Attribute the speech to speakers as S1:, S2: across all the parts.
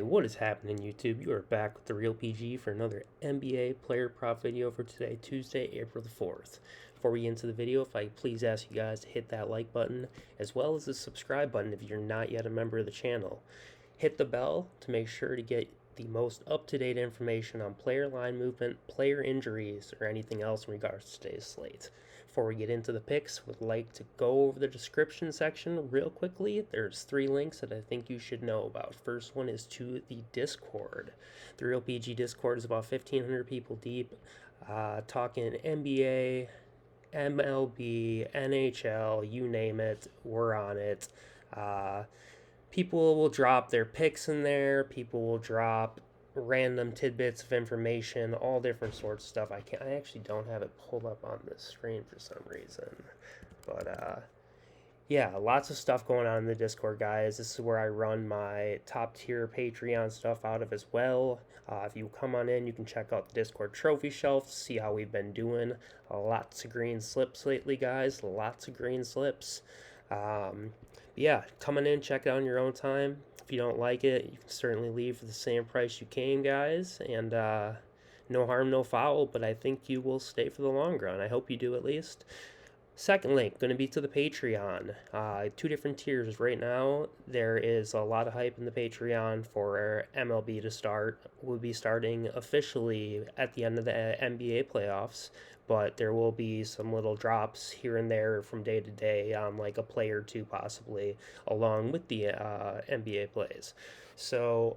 S1: What is happening, YouTube? You are back with TheReal PG for another NBA player prop video for today, Tuesday, April the 4th. Before we get into the video, if I please ask you guys to hit that like button, as well as the subscribe button if you're not yet a member of the channel. Hit the bell to make sure to get the most up-to-date information on player line movement, player injuries, or anything else in regards to today's slate. Before we get into the picks, would like to go over the description section real quickly. There's 3 links that I think you should know about. First one is to the Discord. The Real PG Discord is about 1,500 people deep, talking NBA, MLB, NHL, you name it, we're on it. People will drop their picks in there. People will drop random tidbits of information, all different sorts of stuff. I actually don't have it pulled up on the screen for some reason, but yeah, lots of stuff going on in the Discord, guys. This is where I run my top tier Patreon stuff out of as well. If you come on in, you can check out the Discord trophy shelf, see how we've been doing. Lots of green slips lately, guys. Lots of green slips. Yeah, coming in, check it out on your own time. If you don't like it, you can certainly leave for the same price you came, guys. And no harm, no foul, but I think you will stay for the long run. I hope you do at least. Second link, going to be to the Patreon. 2 different tiers right now. There is a lot of hype in the Patreon for MLB to start. We'll be starting officially at the end of the NBA playoffs, but there will be some little drops here and there from day to day, like a play or 2 possibly, along with the NBA plays. So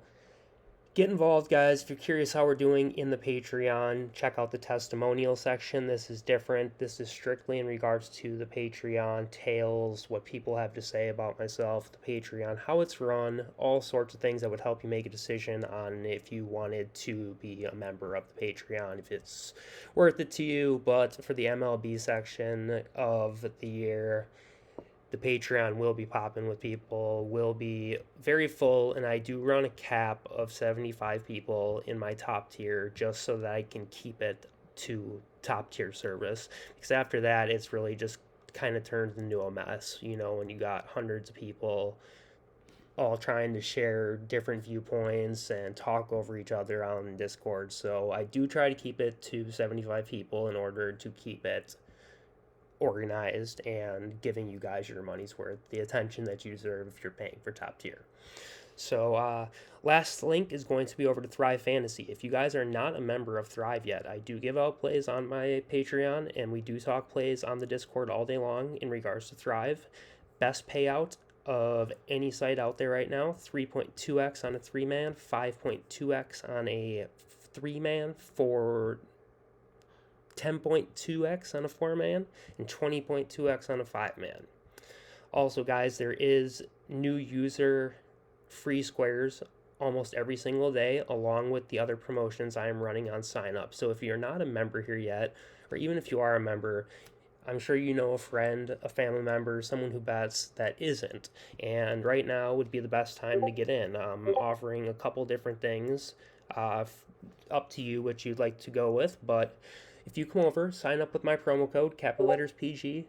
S1: get involved, guys. If you're curious how we're doing in the Patreon, check out the testimonial section. This is different. This is strictly in regards to the Patreon, tales, what people have to say about myself, the Patreon, how it's run, all sorts of things that would help you make a decision on if you wanted to be a member of the Patreon, if it's worth it to you. But for the MLB section of the year, the Patreon will be popping with people, will be very full, and I do run a cap of 75 people in my top tier just so that I can keep it to top tier service. Because after that, it's really just kind of turns into a mess, when you got hundreds of people all trying to share different viewpoints and talk over each other on Discord. So I do try to keep it to 75 people in order to keep it organized and giving you guys your money's worth, the attention that you deserve if you're paying for top tier. So last link is going to be over to Thrive Fantasy. If you guys are not a member of Thrive yet, I do give out plays on my Patreon, and we do talk plays on the Discord all day long in regards to Thrive. Best payout of any site out there right now, 3.2x on a 3-man, 5.2x on a 3-man for 10.2x on a 4-man, and 20.2x on a 5-man. Also, guys, there is new user free squares almost every single day, along with the other promotions I am running on sign up. So if you're not a member here yet, or even if you are a member, I'm sure you know a friend, a family member, someone who bets that isn't. And right now would be the best time to get in. I'm offering a couple different things, up to you what you'd like to go with, but if you come over, sign up with my promo code, capital letters PG,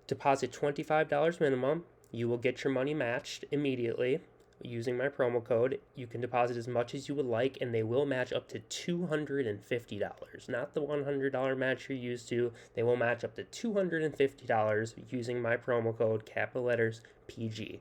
S1: deposit $25 minimum, you will get your money matched immediately using my promo code. You can deposit as much as you would like, and they will match up to $250. Not the $100 match you're used to. They will match up to $250 using my promo code, capital letters PG.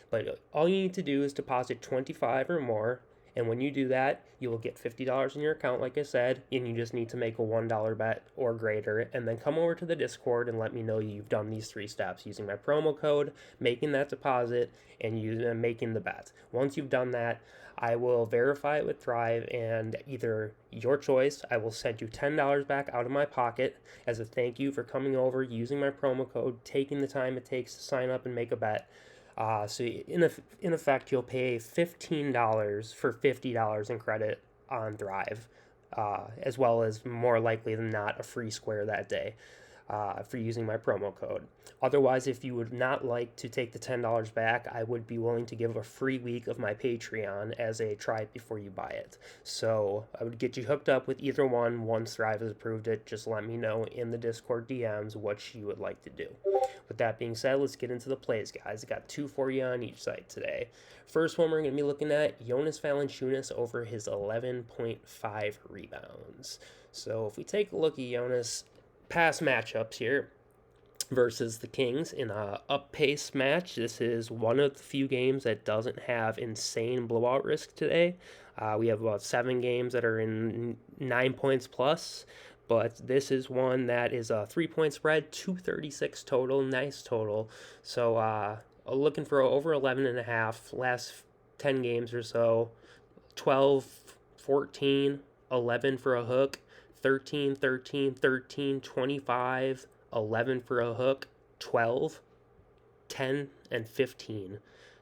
S1: But all you need to do is deposit $25 or more. And when you do that, you will get $50 in your account, like I said, and you just need to make a $1 bet or greater, and then come over to the Discord and let me know you've done these 3 steps, using my promo code, making that deposit, and making the bet. Once you've done that, I will verify it with Thrive, and either your choice, I will send you $10 back out of my pocket as a thank you for coming over, using my promo code, taking the time it takes to sign up and make a bet. So in effect, you'll pay $15 for $50 in credit on Thrive, as well as more likely than not a free square that day. for using my promo code. Otherwise, if you would not like to take the $10 back, I would be willing to give a free week of my Patreon as a try it before you buy it. So I would get you hooked up with either one once Thrive has approved it. Just let me know in the Discord DMs what you would like to do. With that being said, let's get into the plays, guys. I got 2 for you on each site today. First one we're going to be looking at, Jonas Valanciunas over his 11.5 rebounds. So if we take a look at Jonas' past matchups here versus the Kings in a up-pace match, this is one of the few games that doesn't have insane blowout risk today. We have about 7 games that are in 9 points plus, but this is one that is a 3-point spread, 236 total, nice total. So looking for over 11.5 last 10 games or so, 12, 14, 11 for a hook, 13, 13, 13, 25, 11 for a hook, 12, 10, and 15.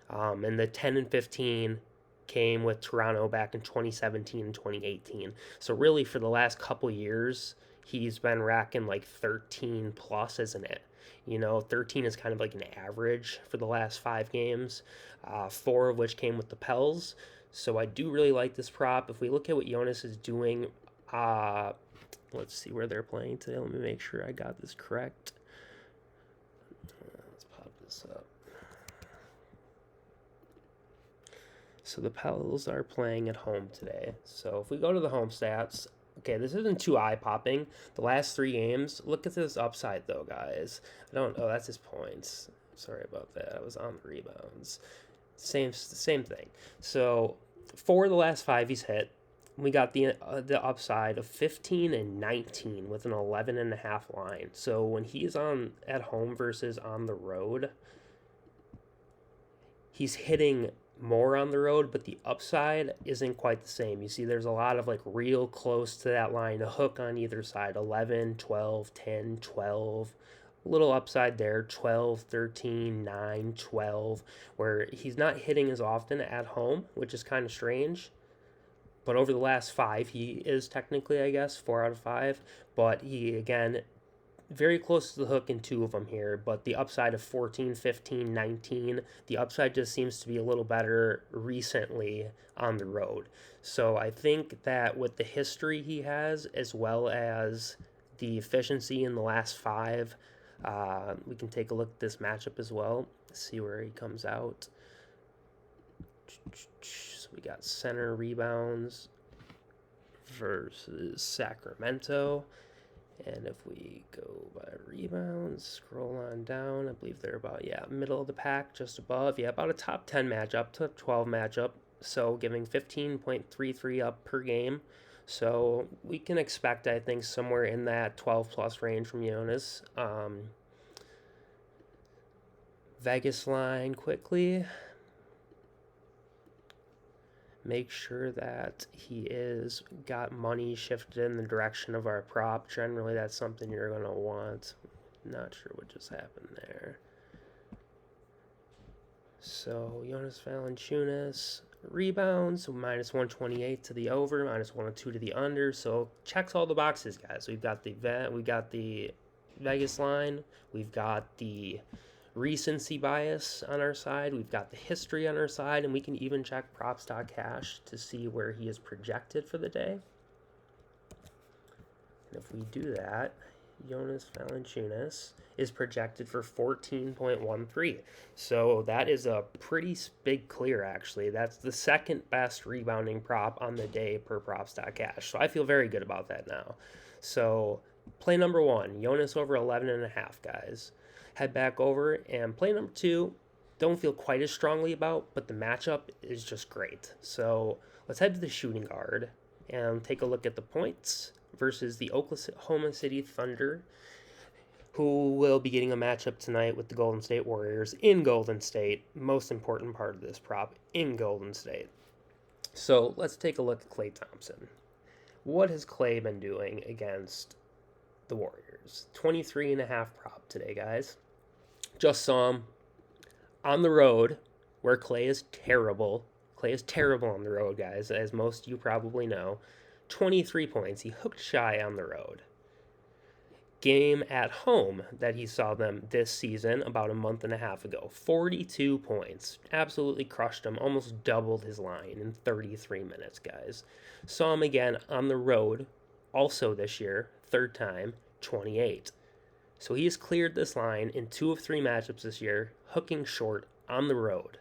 S1: And the 10 and 15 came with Toronto back in 2017 and 2018. So really for the last couple years, he's been racking like 13 plus, isn't it? 13 is kind of like an average for the last 5 games, 4 of which came with the Pels. So I do really like this prop. If we look at what Jonas is doing, let's see where they're playing today. Let me make sure I got this correct. Let's pop this up. So the Pels are playing at home today. So if we go to the home stats, okay, this isn't too eye-popping. The last 3 games, look at this upside though, guys. Oh, that's his points. Sorry about that. I was on the rebounds. Same thing. So 4 of the last 5 he's hit. We got the upside of 15 and 19 with an 11.5 line. So when he's on at home versus on the road, he's hitting more on the road, but the upside isn't quite the same. You see there's a lot of like real close to that line, a hook on either side, 11, 12, 10, 12. Little upside there, 12, 13, 9, 12, where he's not hitting as often at home, which is kind of strange. But over the last 5, he is technically, I guess, 4 out of 5. But he, again, very close to the hook in 2 of them here. But the upside of 14, 15, 19, the upside just seems to be a little better recently on the road. So I think that with the history he has, as well as the efficiency in the last 5, we can take a look at this matchup as well, see where he comes out. So we got center rebounds versus Sacramento. And if we go by rebounds, scroll on down, I believe they're about, middle of the pack, just above. About a top 10 matchup, top 12 matchup. So giving 15.33 up per game. So we can expect, I think, somewhere in that 12 plus range from Jonas. Vegas line quickly. Make sure that he is got money shifted in the direction of our prop. Generally, that's something you're going to want. Not sure what just happened there. So, Jonas Valanciunas rebounds, minus 128 to the over, minus 102 to the under. So, checks all the boxes, guys. We've got the Vegas line. We've got the recency bias on our side, we've got the history on our side, and we can even check props.cash to see where he is projected for the day. And if we do that, Jonas Valanciunas is projected for 14.13. So that is a pretty big clear, actually. That's the second best rebounding prop on the day per props.cash. So I feel very good about that now. So play number 1, Jonas over 11.5, guys. Head back over, and play number 2, don't feel quite as strongly about, but the matchup is just great. So let's head to the shooting guard and take a look at the points versus the Oklahoma City Thunder, who will be getting a matchup tonight with the Golden State Warriors in Golden State. Most important part of this prop, in Golden State. So let's take a look at Klay Thompson. What has Klay been doing against the Warriors? 23.5 prop today, guys. Just saw him on the road, where Klay is terrible. Klay is terrible on the road, guys, as most of you probably know. 23 points. He hooked shy on the road. game at home that he saw them this season about a month and a half ago. 42 points. Absolutely crushed him. Almost doubled his line in 33 minutes, guys. Saw him again on the road, also this year, third time, 28. So he has cleared this line in 2 of 3 matchups this year, hooking short on the road.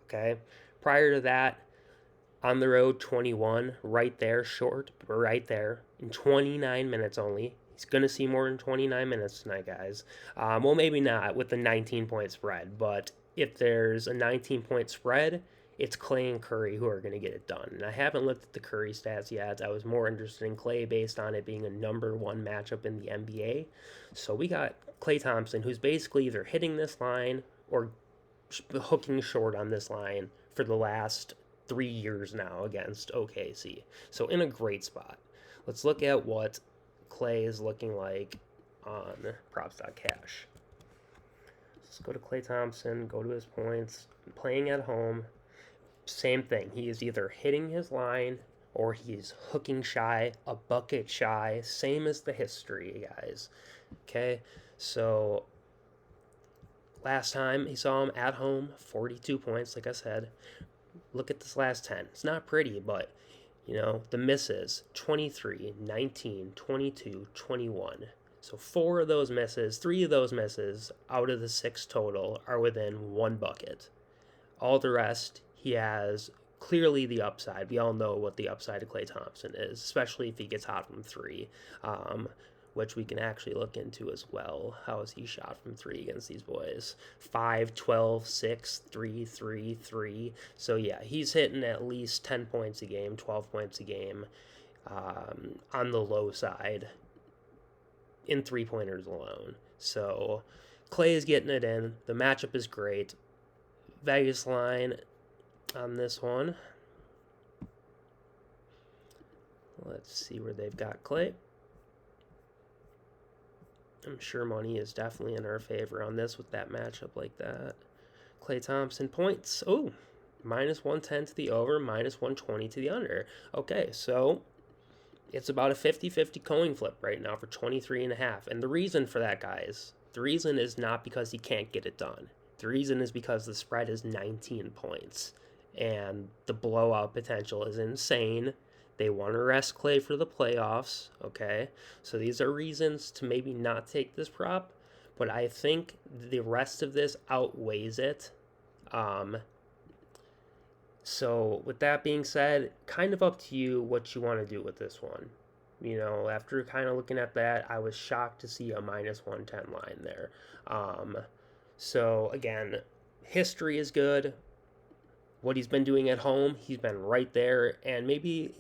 S1: Okay? Prior to that, on the road, 21, right there, short, but right there, in 29 minutes only. He's going to see more than 29 minutes tonight, guys. Well, maybe not with the 19-point spread, but if there's a 19-point spread, it's Clay and Curry who are going to get it done. And I haven't looked at the Curry stats yet. I was more interested in Clay based on it being a number 1 matchup in the NBA. So we got Klay Thompson, who's basically either hitting this line or hooking short on this line for the last 3 years now against OKC. So in a great spot. Let's look at what Clay is looking like on props.cash. Let's go to Klay Thompson, go to his points, playing at home. Same thing. He is either hitting his line or he's hooking shy, a bucket shy. Same as the history, guys. Okay, so last time he saw him at home, 42 points, like I said. Look at this last 10. It's not pretty, but, the misses, 23, 19, 22, 21. So 4 of those misses, 3 of those misses out of the 6 total are within 1 bucket. All the rest, he has clearly the upside. We all know what the upside of Klay Thompson is, especially if he gets hot from 3, which we can actually look into as well. How is he shot from 3 against these boys? 5, 12, 6, 3, 3, 3. So, yeah, he's hitting at least 10 points a game, 12 points a game on the low side in 3-pointers alone. So, Klay is getting it in. The matchup is great. Vegas line on this one. Let's see where they've got Klay. I'm sure money is definitely in our favor on this with that matchup like that. Klay Thompson points. Oh, minus 110 to the over, minus 120 to the under. Okay, so it's about a 50-50 coin flip right now for 23.5. And the reason for that, guys, the reason is not because he can't get it done. The reason is because the spread is 19 points. And the blowout potential is insane. They want to rest Klay for the playoffs, okay? So these are reasons to maybe not take this prop, but I think the rest of this outweighs it. So with that being said, kind of up to you what you want to do with this one. After kind of looking at that, I was shocked to see a minus 110 line there. So again, history is good. What he's been doing at home, he's been right there, and maybe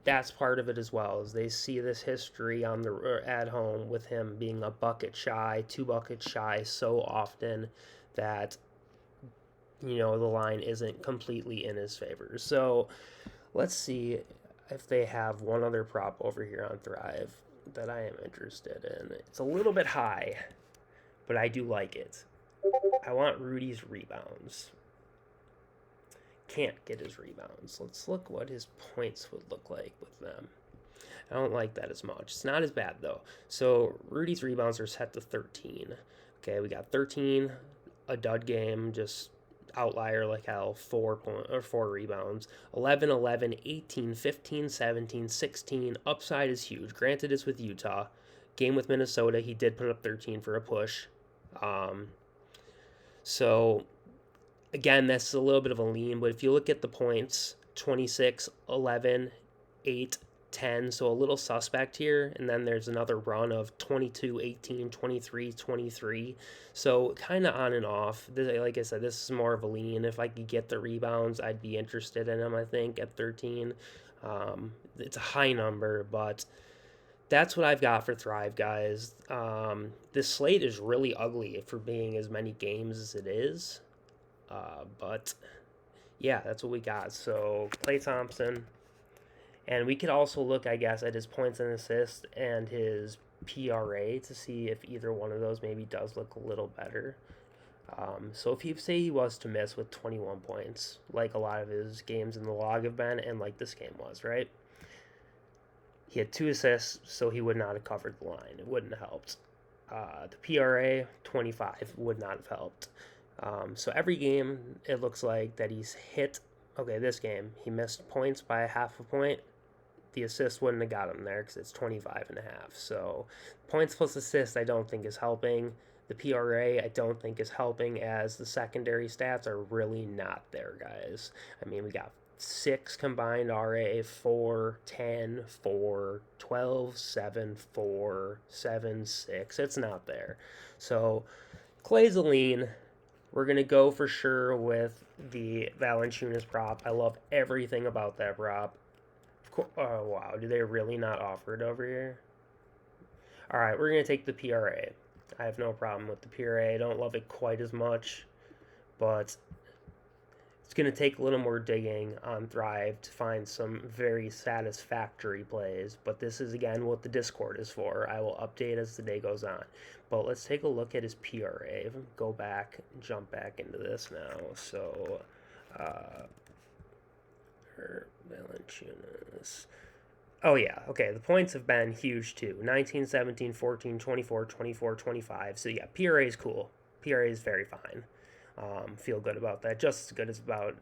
S1: that's part of it as well, as they see this history at home with him being a bucket shy, 2 buckets shy so often that the line isn't completely in his favor. So let's see if they have one other prop over here on Thrive that I am interested in. It's a little bit high, but I do like it. I want Rudy's rebounds. Can't get his rebounds. Let's look what his points would look like with them. I don't like that as much. It's not as bad though. So Rudy's rebounds are set to 13. Okay, we got 13, a dud game, just outlier like hell, 4 rebounds. 11, 11, 18, 15, 17, 16. Upside is huge. Granted, it's with Utah. Game with Minnesota, he did put up 13 for a push. So again, that's a little bit of a lean, but if you look at the points, 26, 11, 8, 10, so a little suspect here, and then there's another run of 22, 18, 23, 23, so kind of on and off. Like I said, this is more of a lean. If I could get the rebounds, I'd be interested in them, I think, at 13. It's a high number, but that's what I've got for Thrive, guys. This slate is really ugly for being as many games as it is. But yeah, that's what we got. So Klay Thompson, and we could also look, I guess, at his points and assists and his PRA to see if either one of those maybe does look a little better. So if you say he was to miss with 21 points, like a lot of his games in the log have been, and like this game was, right? He had 2 assists, so he would not have covered the line. It wouldn't have helped. The PRA, 25, would not have helped. So every game, it looks like that he's hit. Okay, this game, he missed points by half a point. The assist wouldn't have got him there because it's 25.5. So points plus assist, I don't think is helping. The PRA, I don't think is helping, as the secondary stats are really not there, guys. I mean, we got 6 combined RA, 4, 10, 4, 12, 7, 4, 7, 6. It's not there. So Clay's a lean. We're going to go for sure with the Valanciunas prop. I love everything about that prop. Oh, wow. Do they really not offer it over here? All right, we're going to take the PRA. I have no problem with the PRA. I don't love it quite as much, but it's going to take a little more digging on Thrive to find some very satisfactory plays, but this is, again, what the Discord is for. I will update as the day goes on. But let's take a look at his PRA. Go back, jump back into this now. So, Valanciunas. Oh, yeah. Okay, the points have been huge, too. 19, 17, 14, 24, 24, 25. So, yeah, PRA is cool. PRA is very fine. Feel good about that. Just as good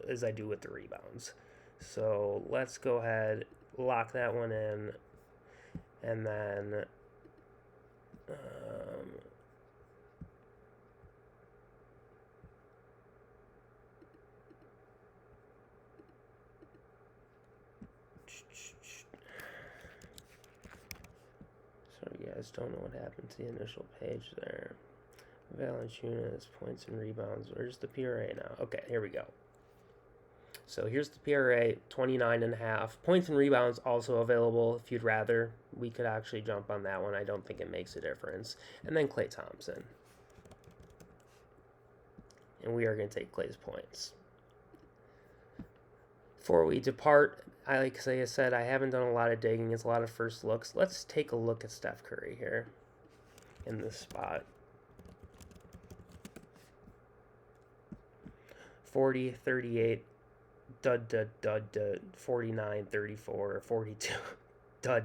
S1: as I do with the rebounds. So, let's go ahead, lock that one in, and then... So you guys don't know what happened to the initial page there. Valanciunas, points and rebounds. Where's the PRA now? Okay, here we go. So here's the PRA, 29.5. Points and rebounds also available if you'd rather. We could actually jump on that one. I don't think it makes a difference. And then Klay Thompson. And we are going to take Klay's points. Before we depart, like I said, I haven't done a lot of digging. It's a lot of first looks. Let's take a look at Steph Curry here in this spot. 40, 38, dud, 49, 34, 42, dud.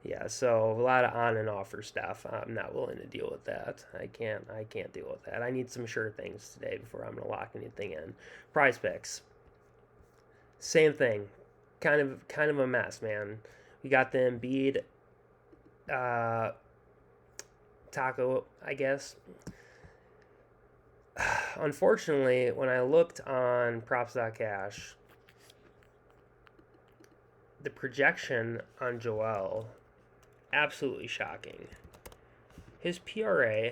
S1: Yeah, so a lot of on and off for Steph. I'm not willing to deal with that. I can't deal with that. I need some sure things today before I'm gonna lock anything in. Prizepicks. Same thing. Kind of a mess, man. We got the Embiid taco, I guess. Unfortunately, when I looked on props.cash, the projection on Joel, absolutely shocking. His PRA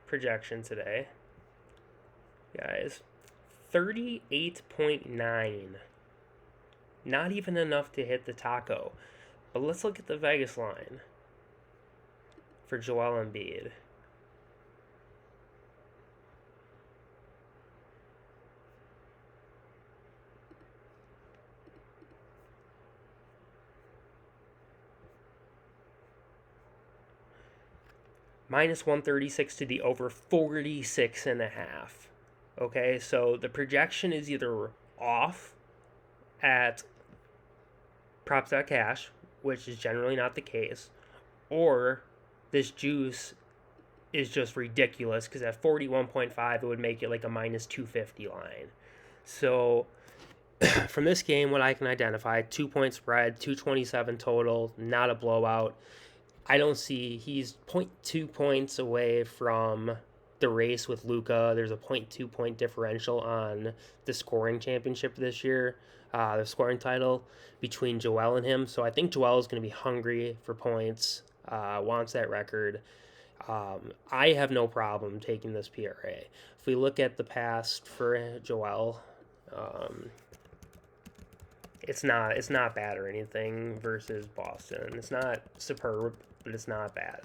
S1: projection today, guys, 38.9. Not even enough to hit the taco. But let's look at the Vegas line for Joel Embiid. Minus 136 to the over 46.5. Okay, so the projection is either off at props.cash, which is generally not the case, or this juice is just ridiculous because at 41.5 it would make it like a minus 250 line. So from this game, what I can identify, 2-point spread, 227 total, not a blowout. I don't see, he's 0.2 points away from the race with Luka. There's a 0.2 point differential on the scoring championship this year, the scoring title between Joel and him. So I think Joel is going to be hungry for points, wants that record. I have no problem taking this PRA. If we look at the past for Joel, it's not bad or anything versus Boston. It's not superb, but it's not bad.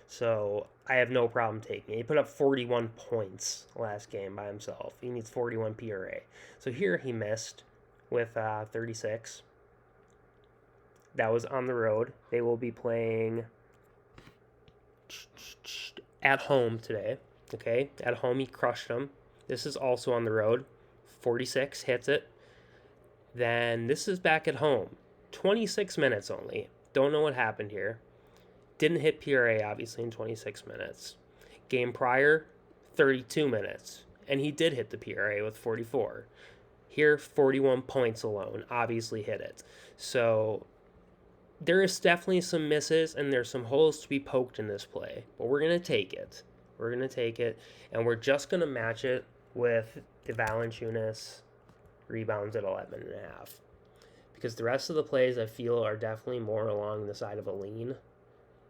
S1: So I have no problem taking it. He put up 41 points last game by himself. He needs 41 PRA. So here he missed with 36. That was on the road. They will be playing at home today. Okay, at home he crushed them. This is also on the road. 46 hits it. Then this is back at home. 26 minutes only. Don't know what happened here. Didn't hit PRA, obviously, in 26 minutes. Game prior, 32 minutes. And he did hit the PRA with 44. Here, 41 points alone. Obviously hit it. So there is definitely some misses and there's some holes to be poked in this play. But we're going to take it. We're going to take it. And we're just going to match it with the Valanciunas rebounds at 11.5. Because the rest of the plays I feel are definitely more along the side of a lean.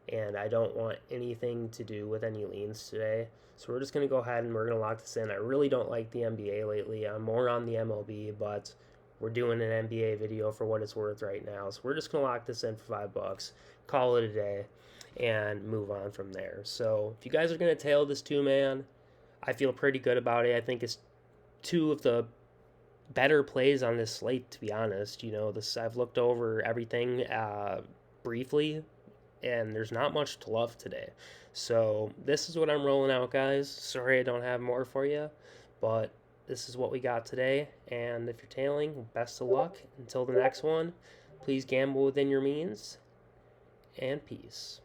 S1: And I don't want anything to do with any leans today. So we're just going to go ahead and we're going to lock this in. I really don't like the NBA lately. I'm more on the MLB, but we're doing an NBA video for what it's worth right now. So we're just going to lock this in for $5, call it a day, and move on from there. So if you guys are going to tail this two-man, I feel pretty good about it. I think it's two of the better plays on this slate, to be honest. You know, I've looked over everything briefly, and there's not much to love today. So this is what I'm rolling out, guys. Sorry I don't have more for you, but this is what we got today. And if you're tailing, best of luck. Until the next one, please gamble within your means, and peace.